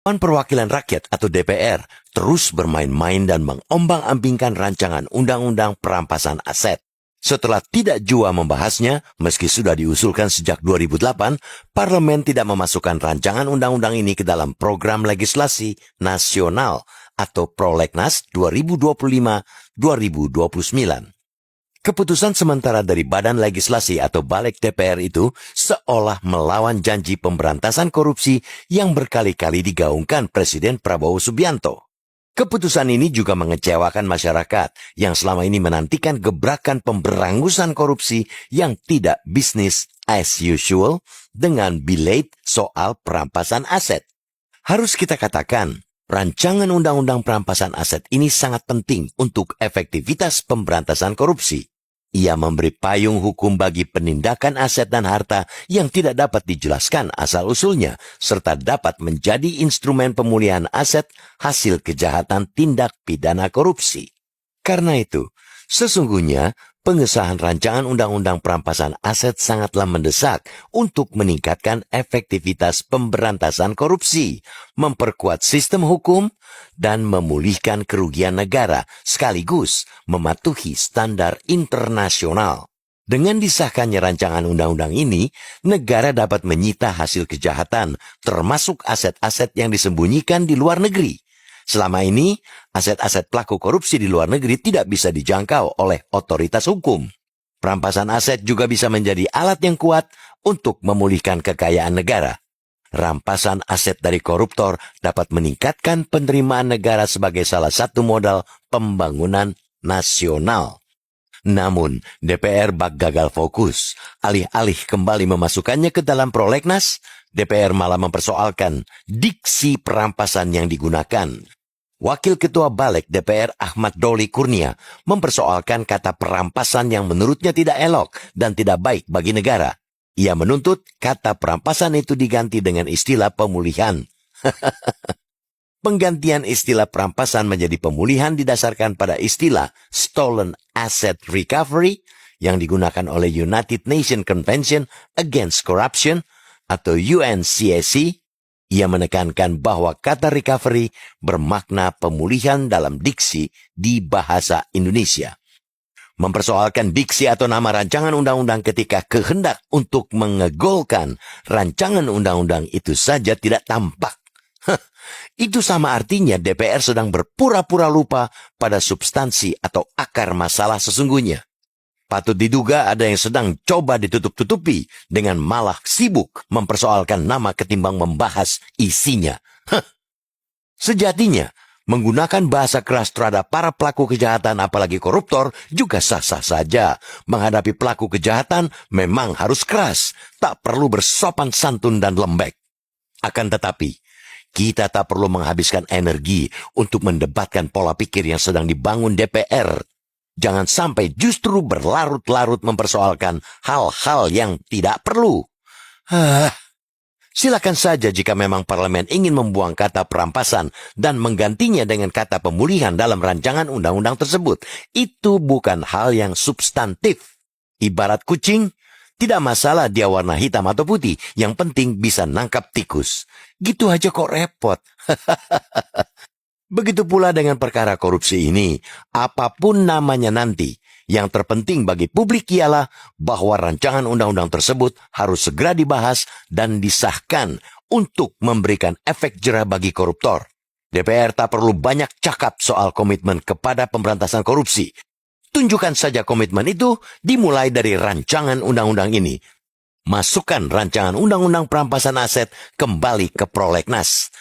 Dewan Perwakilan Rakyat atau DPR terus bermain-main dan mengombang-ambingkan rancangan undang-undang perampasan aset. Setelah tidak jua membahasnya, meski sudah diusulkan sejak 2008, Parlemen tidak memasukkan rancangan undang-undang ini ke dalam program legislasi nasional atau Prolegnas 2025-2029. Keputusan sementara dari Badan Legislasi atau Balik DPR itu seolah melawan janji pemberantasan korupsi yang berkali-kali digaungkan Presiden Prabowo Subianto. Keputusan ini juga mengecewakan masyarakat yang selama ini menantikan gebrakan pemberangusan korupsi yang tidak business as usual dengan belate soal perampasan aset. Harus kita katakan, rancangan undang-undang perampasan aset ini sangat penting untuk efektivitas pemberantasan korupsi. Ia memberi payung hukum bagi penindakan aset dan harta yang tidak dapat dijelaskan asal-usulnya, serta dapat menjadi instrumen pemulihan aset hasil kejahatan tindak pidana korupsi. Karena itu, sesungguhnya pengesahan rancangan undang-undang perampasan aset sangatlah mendesak untuk meningkatkan efektivitas pemberantasan korupsi, memperkuat sistem hukum, dan memulihkan kerugian negara sekaligus mematuhi standar internasional. Dengan disahkannya rancangan undang-undang ini, negara dapat menyita hasil kejahatan, termasuk aset-aset yang disembunyikan di luar negeri. Selama ini, aset-aset pelaku korupsi di luar negeri tidak bisa dijangkau oleh otoritas hukum. Perampasan aset juga bisa menjadi alat yang kuat untuk memulihkan kekayaan negara. Rampasan aset dari koruptor dapat meningkatkan penerimaan negara sebagai salah satu modal pembangunan nasional. Namun, DPR bak gagal fokus. Alih-alih kembali memasukkannya ke dalam prolegnas, DPR malah mempersoalkan diksi perampasan yang digunakan. Wakil Ketua Balik DPR Ahmad Doli Kurnia mempersoalkan kata perampasan yang menurutnya tidak elok dan tidak baik bagi negara. Ia menuntut kata perampasan itu diganti dengan istilah pemulihan. Penggantian istilah perampasan menjadi pemulihan didasarkan pada istilah Stolen Asset Recovery yang digunakan oleh United Nations Convention Against Corruption atau UNCAC. Ia menekankan bahwa kata recovery bermakna pemulihan dalam diksi di bahasa Indonesia. Mempersoalkan diksi atau nama rancangan undang-undang ketika kehendak untuk mengegolkan rancangan undang-undang itu saja tidak tampak. Itu sama artinya DPR sedang berpura-pura lupa pada substansi atau akar masalah sesungguhnya. Patut diduga ada yang sedang coba ditutup-tutupi dengan malah sibuk mempersoalkan nama ketimbang membahas isinya. Sejatinya, menggunakan bahasa keras terhadap para pelaku kejahatan apalagi koruptor juga sah-sah saja. Menghadapi pelaku kejahatan memang harus keras, tak perlu bersopan santun dan lembek. Akan tetapi, kita tak perlu menghabiskan energi untuk mendebatkan pola pikir yang sedang dibangun DPR. Jangan sampai justru berlarut-larut mempersoalkan hal-hal yang tidak perlu. Silakan saja jika memang parlemen ingin membuang kata perampasan dan menggantinya dengan kata pemulihan dalam rancangan undang-undang tersebut. Itu bukan hal yang substantif. Ibarat kucing, tidak masalah dia warna hitam atau putih, yang penting bisa nangkap tikus. Gitu aja kok repot. Begitu pula dengan perkara korupsi ini, apapun namanya nanti, yang terpenting bagi publik ialah bahwa rancangan undang-undang tersebut harus segera dibahas dan disahkan untuk memberikan efek jera bagi koruptor. DPR tak perlu banyak cakap soal komitmen kepada pemberantasan korupsi. Tunjukkan saja komitmen itu dimulai dari rancangan undang-undang ini. Masukkan rancangan undang-undang perampasan aset kembali ke prolegnas.